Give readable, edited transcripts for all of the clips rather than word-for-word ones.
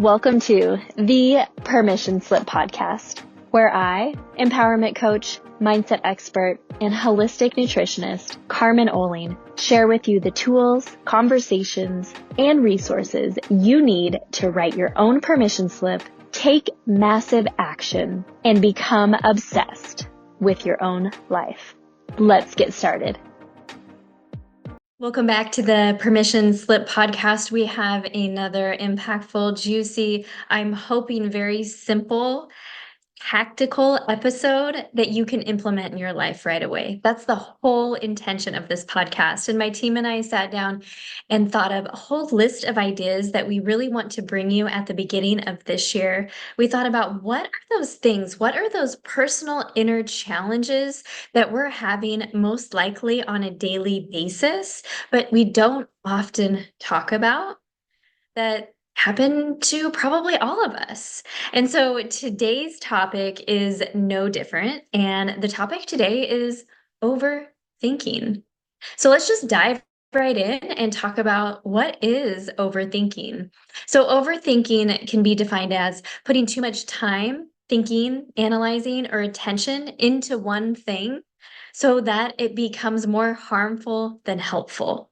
Welcome to the Permission Slip podcast, where I, empowerment coach, mindset expert, and holistic nutritionist Carmen share with you the tools, conversations, and resources you need to write your own permission slip, take massive action, and become obsessed with your own life. Let's get started. Welcome back to the Permission Slip podcast. We have another impactful, juicy, I'm hoping very simple, tactical episode that you can implement in your life right away. That's the whole intention of this podcast. And my team and I sat down and thought of a whole list of ideas that we really want to bring you at the beginning of this year. We thought about what are those things? What are those personal inner challenges that we're having most likely on a daily basis, but we don't often talk about, that happen to probably all of us. And so today's topic is no different. And the topic today is overthinking. So let's just dive right in and talk about what is overthinking. So overthinking can be defined as putting too much time thinking, analyzing, or attention into one thing so that it becomes more harmful than helpful.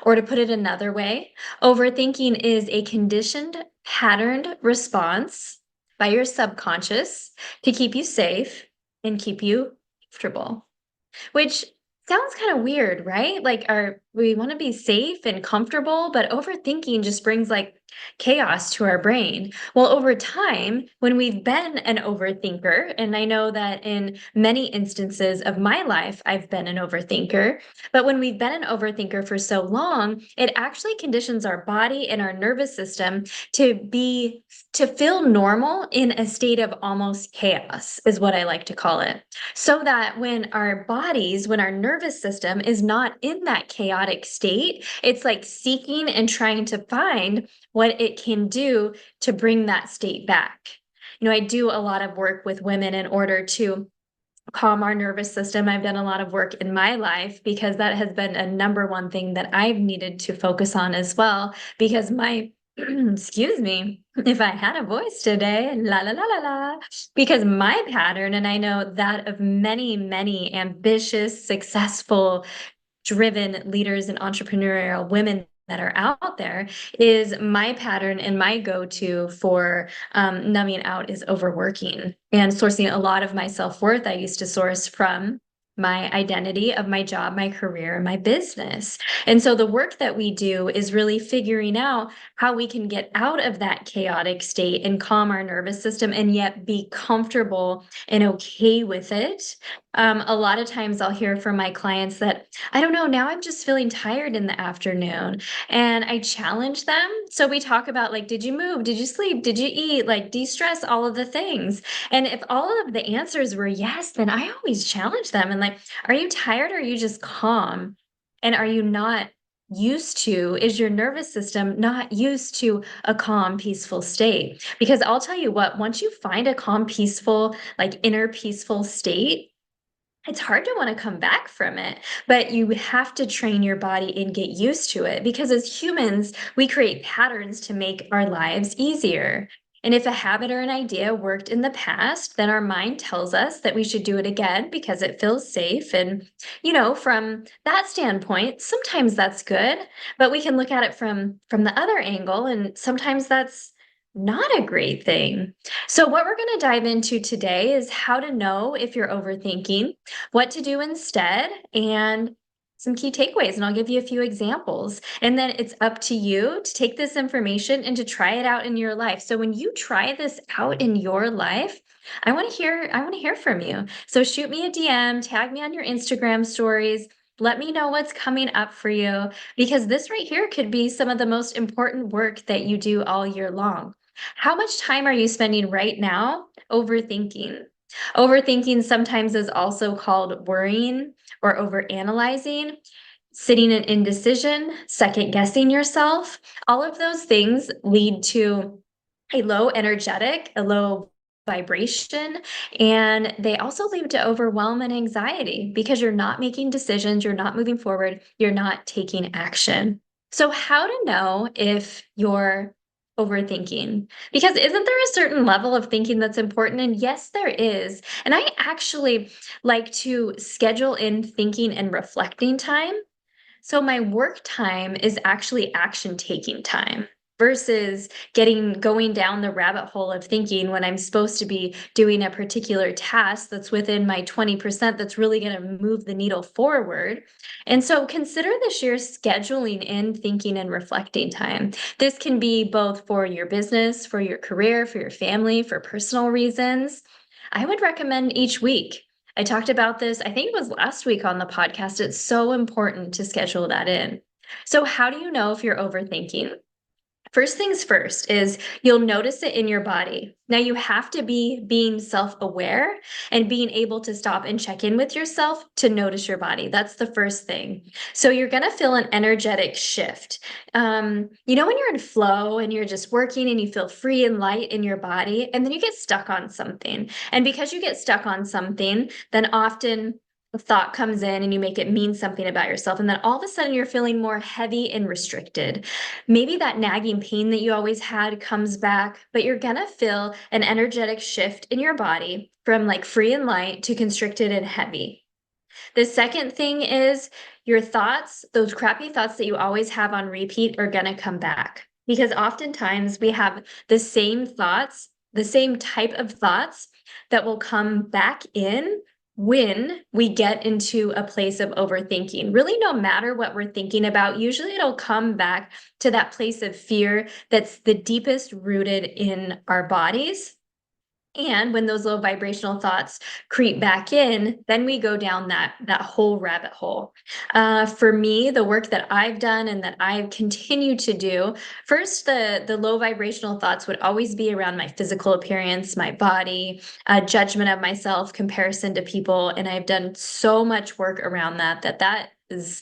Or to put it another way, overthinking is a conditioned, patterned response by your subconscious to keep you safe and keep you comfortable, which sounds kind of weird, right? Like we want to be safe and comfortable, but overthinking just brings like chaos to our brain. Well, over time, when we've been an overthinker, and I know that in many instances of my life, I've been an overthinker, but when we've been an overthinker for so long, it actually conditions our body and our nervous system to feel normal in a state of almost chaos, is what I like to call it. So that when our nervous system is not in that chaotic state, it's like seeking and trying to find what it can do to bring that state back. You know, I do a lot of work with women in order to calm our nervous system. I've done a lot of work in my life because that has been a number one thing that I've needed to focus on as well, because my excuse me, if I had a voice today, la la la la la, because my pattern, and I know that of many, many ambitious, successful, driven leaders and entrepreneurial women that are out there, is my pattern and my go-to for numbing out is overworking and sourcing a lot of my self-worth. I used to source from my identity of my job, my career, my business. And so the work that we do is really figuring out how we can get out of that chaotic state and calm our nervous system and yet be comfortable and okay with it. A lot of times I'll hear from my clients that, I don't know, now I'm just feeling tired in the afternoon. And I challenge them. So we talk about like, did you move? Did you sleep? Did you eat? Like de-stress, all of the things. And if all of the answers were yes, then I always challenge them. And like, are you tired or are you just calm? And are you not is your nervous system not used to a calm, peaceful state? Because I'll tell you what, once you find a calm, peaceful, like inner peaceful state, it's hard to want to come back from it, but you have to train your body and get used to it, because as humans, we create patterns to make our lives easier. And if a habit or an idea worked in the past, then our mind tells us that we should do it again because it feels safe. And, you know, from that standpoint, sometimes that's good, but we can look at it from the other angle, and sometimes that's not a great thing. So what we're going to dive into today is how to know if you're overthinking, what to do instead, and some key takeaways. And I'll give you a few examples. And then it's up to you to take this information and to try it out in your life. So when you try this out in your life, I want to hear from you. So shoot me a DM, tag me on your Instagram stories. Let me know what's coming up for you, because this right here could be some of the most important work that you do all year long. How much time are you spending right now overthinking? Overthinking sometimes is also called worrying or overanalyzing, sitting in indecision, second guessing yourself. All of those things lead to a low vibration, and they also lead to overwhelm and anxiety because you're not making decisions, you're not moving forward, you're not taking action. So how to know if you're overthinking? Because isn't there a certain level of thinking that's important? And yes, there is. And I actually like to schedule in thinking and reflecting time. So my work time is actually action taking time versus going down the rabbit hole of thinking when I'm supposed to be doing a particular task that's within my 20% that's really going to move the needle forward. And so consider this year scheduling in thinking and reflecting time. This can be both for your business, for your career, for your family, for personal reasons. I would recommend each week. I talked about this, I think it was last week on the podcast. It's so important to schedule that in. So, how do you know if you're overthinking? First things first is you'll notice it in your body. Now, you have to be being self aware and being able to stop and check in with yourself to notice your body. That's the first thing. So, you're going to feel an energetic shift. When you're in flow and you're just working and you feel free and light in your body, and then you get stuck on something. And because you get stuck on something, then often a thought comes in and you make it mean something about yourself. And then all of a sudden, you're feeling more heavy and restricted. Maybe that nagging pain that you always had comes back, but you're gonna feel an energetic shift in your body from like free and light to constricted and heavy. The second thing is your thoughts, those crappy thoughts that you always have on repeat, are gonna come back because oftentimes we have the same thoughts, the same type of thoughts that will come back in when we get into a place of overthinking. Really, no matter what we're thinking about, usually it'll come back to that place of fear that's the deepest rooted in our bodies. And when those low vibrational thoughts creep back in, then we go down that whole rabbit hole. For me, the work that I've done and that I continue to do, first the low vibrational thoughts would always be around my physical appearance, my body, judgment of myself, comparison to people, and I've done so much work around that is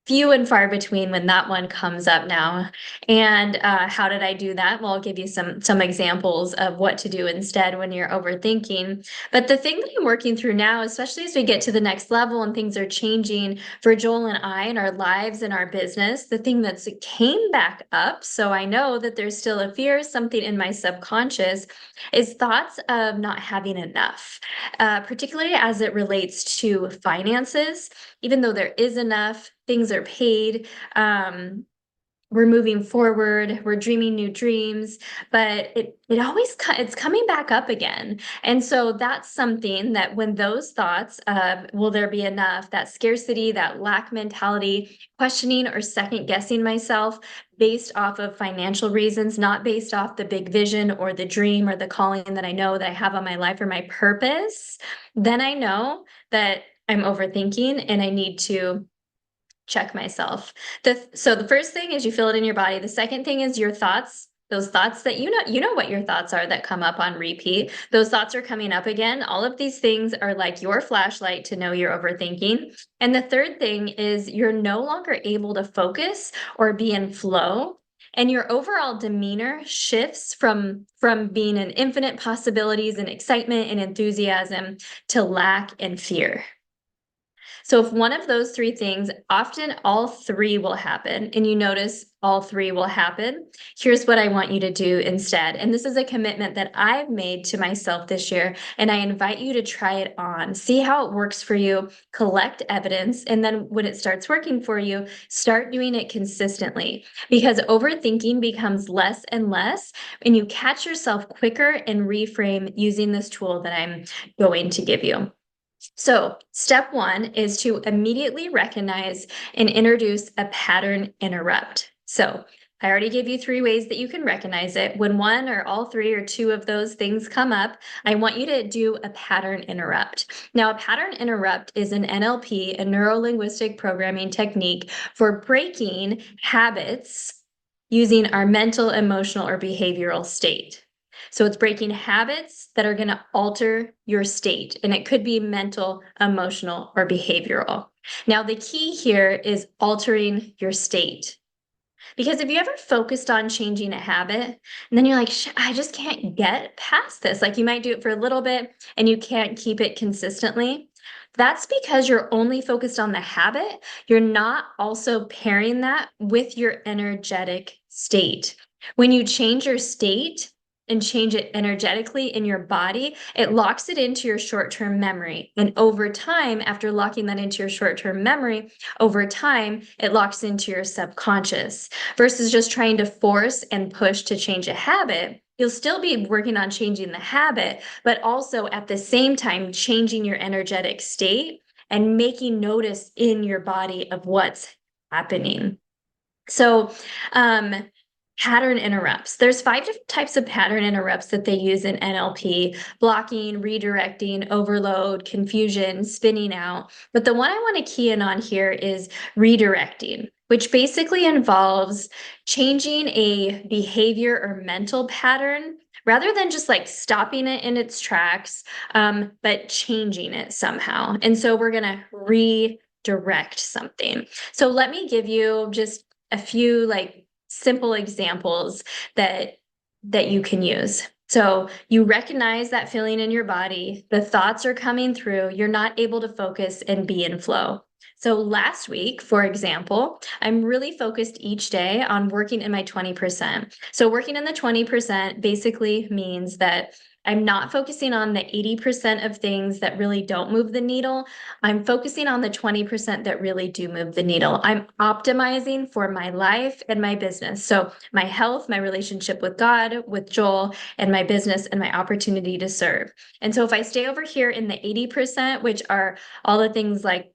few and far between when that one comes up now. And how did I do that? Well, I'll give you some examples of what to do instead when you're overthinking. But the thing that I'm working through now, especially as we get to the next level and things are changing for Joel and I in our lives and our business, the thing that's came back up, so I know that there's still a fear, something in my subconscious, is thoughts of not having enough, particularly as it relates to finances. Even though there is enough, things are paid, we're moving forward, we're dreaming new dreams, but it always it's coming back up again. And so that's something that when those thoughts of will there be enough, that scarcity, that lack mentality, questioning or second guessing myself based off of financial reasons, not based off the big vision or the dream or the calling that I know that I have on my life or my purpose, then I know that I'm overthinking and I need to check myself. So the first thing is you feel it in your body. The second thing is your thoughts. Those thoughts that you know what your thoughts are that come up on repeat. Those thoughts are coming up again. All of these things are like your flashlight to know you're overthinking. And the third thing is you're no longer able to focus or be in flow. And your overall demeanor shifts from being in infinite possibilities and excitement and enthusiasm to lack and fear. So if one of those three things, often all three will happen, and you notice all three will happen, here's what I want you to do instead. And this is a commitment that I've made to myself this year, and I invite you to try it on. See how it works for you, collect evidence, and then when it starts working for you, start doing it consistently, because overthinking becomes less and less, and you catch yourself quicker and reframe using this tool that I'm going to give you. So, step one is to immediately recognize and introduce a pattern interrupt. So, I already gave you three ways that you can recognize it. When one or all three or two of those things come up, I want you to do a pattern interrupt. Now, a pattern interrupt is an NLP, a neuro linguistic programming technique for breaking habits using our mental, emotional, or behavioral state. So it's breaking habits that are going to alter your state, and it could be mental, emotional, or behavioral. Now, the key here is altering your state. Because if you ever focused on changing a habit and then you're like, I just can't get past this, like you might do it for a little bit and you can't keep it consistently. That's because you're only focused on the habit. You're not also pairing that with your energetic state. When you change your state and change it energetically in your body, it locks it into your short-term memory. And over time, after locking that into your short-term memory, over time, it locks into your subconscious versus just trying to force and push to change a habit. You'll still be working on changing the habit, but also at the same time, changing your energetic state and making notice in your body of what's happening. So, pattern interrupts. There's 5 different types of pattern interrupts that they use in NLP: blocking, redirecting, overload, confusion, spinning out. But the one I want to key in on here is redirecting, which basically involves changing a behavior or mental pattern rather than just like stopping it in its tracks, but changing it somehow. And so we're going to redirect something. So let me give you just a few like simple examples that you can use. So you recognize that feeling in your body, the thoughts are coming through, you're not able to focus and be in flow. So last week, for example, I'm really focused each day on working in my 20%. So working in the 20% basically means that I'm not focusing on the 80% of things that really don't move the needle. I'm focusing on the 20% that really do move the needle. I'm optimizing for my life and my business. So my health, my relationship with God, with Joel, and my business and my opportunity to serve. And so if I stay over here in the 80%, which are all the things like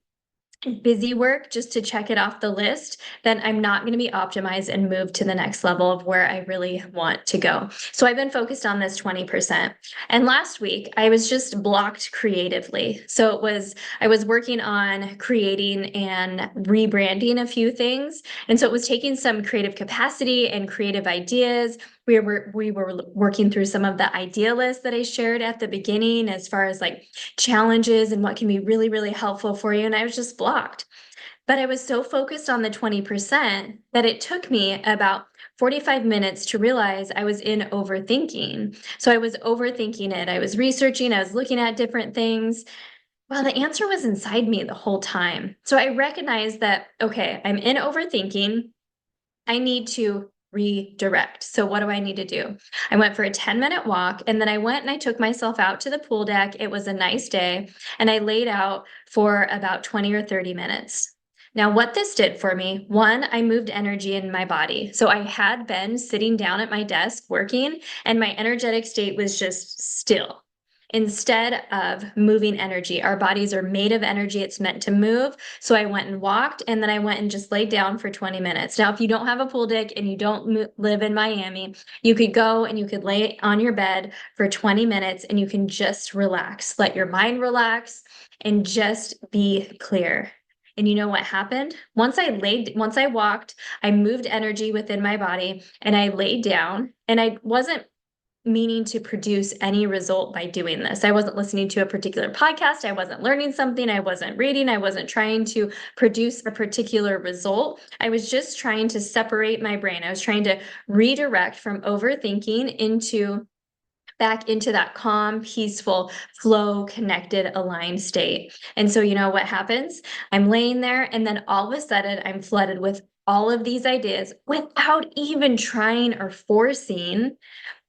busy work just to check it off the list, then I'm not going to be optimized and move to the next level of where I really want to go. So I've been focused on this 20%. And last week I was just blocked creatively. So I was working on creating and rebranding a few things. And so it was taking some creative capacity and creative ideas. We were working through some of the idea lists that I shared at the beginning as far as like challenges and what can be really, really helpful for you. And I was just blocked. But I was so focused on the 20% that it took me about 45 minutes to realize I was in overthinking. So I was overthinking it. I was researching, I was looking at different things. Well, the answer was inside me the whole time. So I recognized that, okay, I'm in overthinking. I need to redirect. So what do I need to do? I went for a 10-minute walk, and then I went and I took myself out to the pool deck. It was a nice day, and I laid out for about 20 or 30 minutes. Now, what this did for me, one, I moved energy in my body. So I had been sitting down at my desk working, and my energetic state was just still. Instead of moving energy, our bodies are made of energy. It's meant to move. So I went and walked, and then I went and just laid down for 20 minutes. Now, if you don't have a pool deck and you don't live in Miami, you could go and you could lay on your bed for 20 minutes and you can just relax, let your mind relax and just be clear. And you know what happened? Once I walked, I moved energy within my body and I laid down, and I wasn't meaning to produce any result by doing this. I wasn't listening to a particular podcast. I wasn't learning something. I wasn't reading. I wasn't trying to produce a particular result. I was just trying to separate my brain. I was trying to redirect from overthinking back into that calm, peaceful, flow, connected, aligned state. And so, you know what happens? I'm laying there, and then all of a sudden, I'm flooded with all of these ideas without even trying or forcing,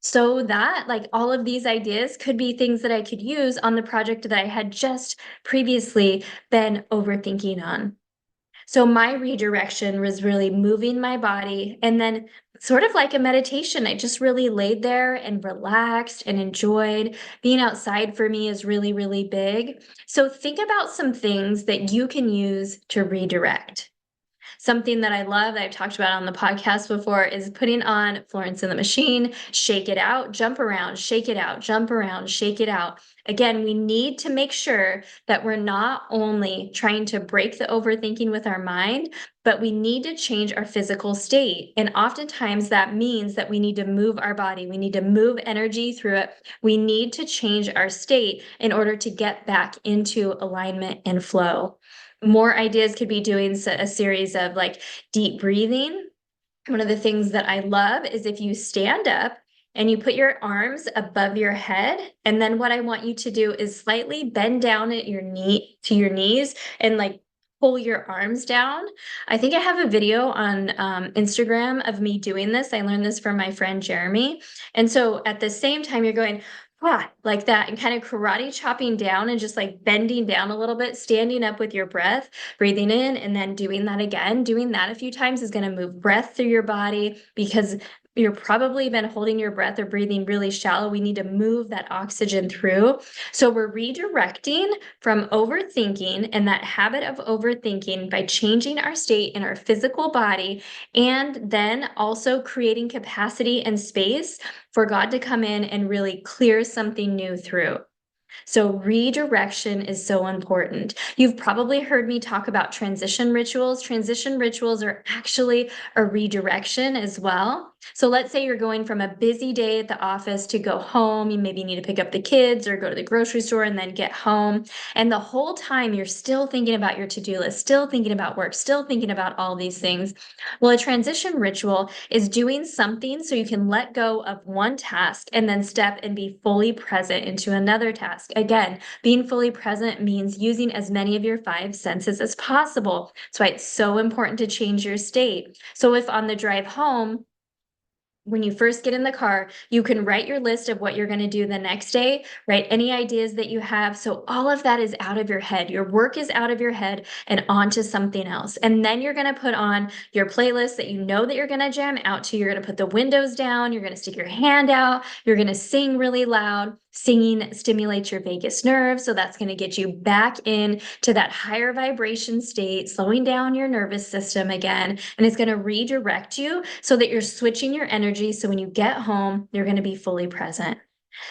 so that like all of these ideas could be things that I could use on the project that I had just previously been overthinking on. So my redirection was really moving my body, and then sort of like a meditation, I just really laid there and relaxed and enjoyed. Being outside for me is really, really big. So think about some things that you can use to redirect. Something that I love that I've talked about on the podcast before is putting on Florence and the Machine, shake it out, jump around, shake it out, jump around, shake it out. Again, we need to make sure that we're not only trying to break the overthinking with our mind, but we need to change our physical state. And oftentimes that means that we need to move our body. We need to move energy through it. We need to change our state in order to get back into alignment and flow. More ideas could be doing a series of like deep breathing. One of the things that I love is if you stand up and you put your arms above your head. And then what I want you to do is slightly bend down at your knee to your knees and like pull your arms down. I think I have a video on Instagram of me doing this. I learned this from my friend Jeremy. And so at the same time, you're going, ah, like that, and kind of karate chopping down and just like bending down a little bit, standing up with your breath, breathing in, and then doing that again. Doing that a few times is going to move breath through your body because you're probably been holding your breath or breathing really shallow. We need to move that oxygen through. So we're redirecting from overthinking and that habit of overthinking by changing our state in our physical body, and then also creating capacity and space for God to come in and really clear something new through. So redirection is so important. You've probably heard me talk about transition rituals. Transition rituals are actually a redirection as well. So let's say you're going from a busy day at the office to go home. You maybe need to pick up the kids or go to the grocery store and then get home. And the whole time you're still thinking about your to-do list, still thinking about work, still thinking about all these things. Well, a transition ritual is doing something so you can let go of one task and then step and be fully present into another task. Again, being fully present means using as many of your five senses as possible. That's why it's so important to change your state. So if on the drive home, when you first get in the car, you can write your list of what you're going to do the next day, write any ideas that you have. So all of that is out of your head. Your work is out of your head and onto something else. And then you're going to put on your playlist that you know that you're going to jam out to. You're going to put the windows down. You're going to stick your hand out. You're going to sing really loud. Singing stimulates your vagus nerve. So that's going to get you back in to that higher vibration state, slowing down your nervous system again. And it's going to redirect you so that you're switching your energy. So when you get home, you're going to be fully present.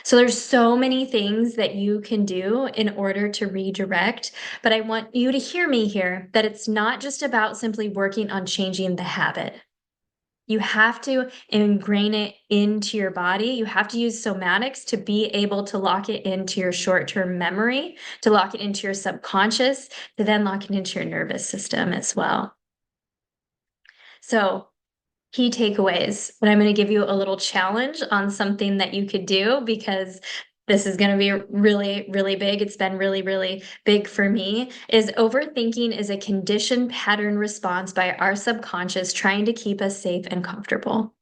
So there's so many things that you can do in order to redirect, but I want you to hear me here that it's not just about simply working on changing the habit. You have to ingrain it into your body. You have to use somatics to be able to lock it into your short-term memory, to lock it into your subconscious, to then lock it into your nervous system as well. So key takeaways, but I'm going to give you a little challenge on something that you could do because this is going to be really, really big. It's been really, really big for me. Is overthinking is a conditioned pattern response by our subconscious trying to keep us safe and comfortable.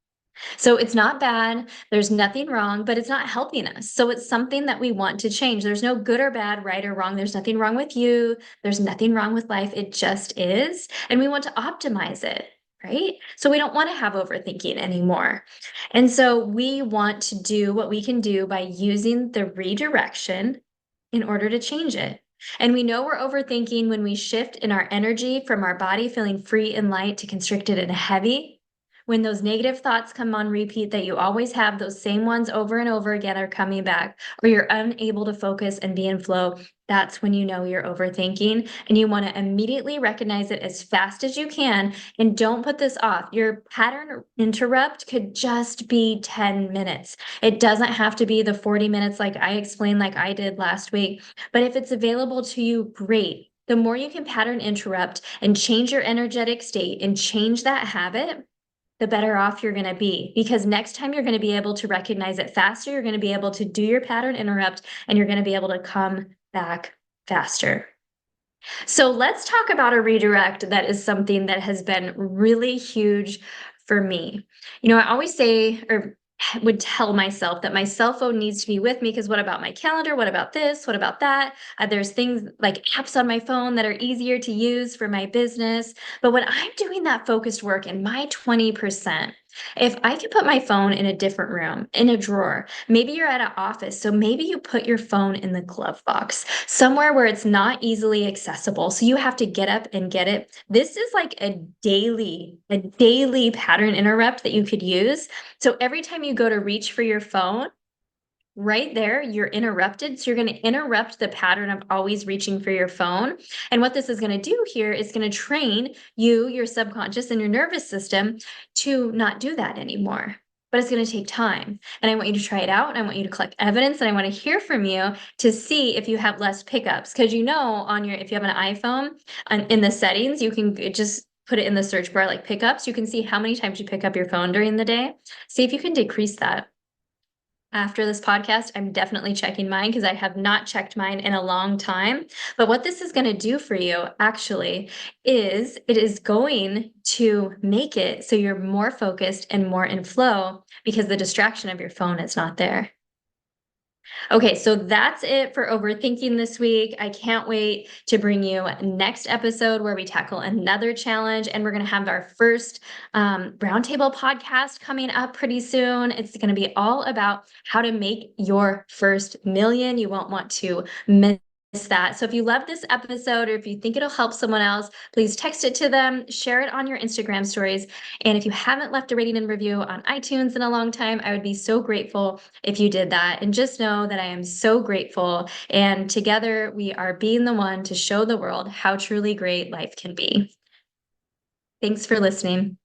So it's not bad. There's nothing wrong, but it's not helping us. So it's something that we want to change. There's no good or bad, right or wrong. There's nothing wrong with you. There's nothing wrong with life. It just is. And we want to optimize it. Right? So we don't want to have overthinking anymore. And so we want to do what we can do by using the redirection in order to change it. And we know we're overthinking when we shift in our energy from our body feeling free and light to constricted and heavy. When those negative thoughts come on repeat that you always have, those same ones over and over again are coming back, or you're unable to focus and be in flow, that's when you know you're overthinking. And you want to immediately recognize it as fast as you can. And don't put this off. Your pattern interrupt could just be 10 minutes. It doesn't have to be the 40 minutes like I explained, like I did last week. But if it's available to you, great. The more you can pattern interrupt and change your energetic state and change that habit, the better off you're going to be, because next time you're going to be able to recognize it faster. You're going to be able to do your pattern interrupt, and you're going to be able to come back faster. So let's talk about a redirect that is something that has been really huge for me. I always say, or would tell myself, that my cell phone needs to be with me because what about my calendar? What about this? What about that? There's things like apps on my phone that are easier to use for my business. But when I'm doing that focused work in my 20%, if I could put my phone in a different room, in a drawer, maybe you're at an office, so maybe you put your phone in the glove box, somewhere where it's not easily accessible. So you have to get up and get it. This is like a daily pattern interrupt that you could use. So every time you go to reach for your phone, right there, you're interrupted. So you're going to interrupt the pattern of always reaching for your phone. And what this is going to do here is going to train you, your subconscious, and your nervous system to not do that anymore. But it's going to take time. And I want you to try it out. And I want you to collect evidence. And I want to hear from you to see if you have less pickups. Because if you have an iPhone, in the settings, you can just put it in the search bar like pickups. You can see how many times you pick up your phone during the day. See if you can decrease that. After this podcast, I'm definitely checking mine because I have not checked mine in a long time. But what this is going to do for you actually is it is going to make it so you're more focused and more in flow because the distraction of your phone is not there. Okay, so that's it for overthinking this week. I can't wait to bring you next episode where we tackle another challenge, and we're going to have our first roundtable podcast coming up pretty soon. It's going to be all about how to make your first million. You won't want to miss that. So if you love this episode or if you think it'll help someone else, please text it to them, share it on your Instagram stories. And if you haven't left a rating and review on iTunes in a long time, I would be so grateful if you did that. And just know that I am so grateful. And together we are being the one to show the world how truly great life can be. Thanks for listening.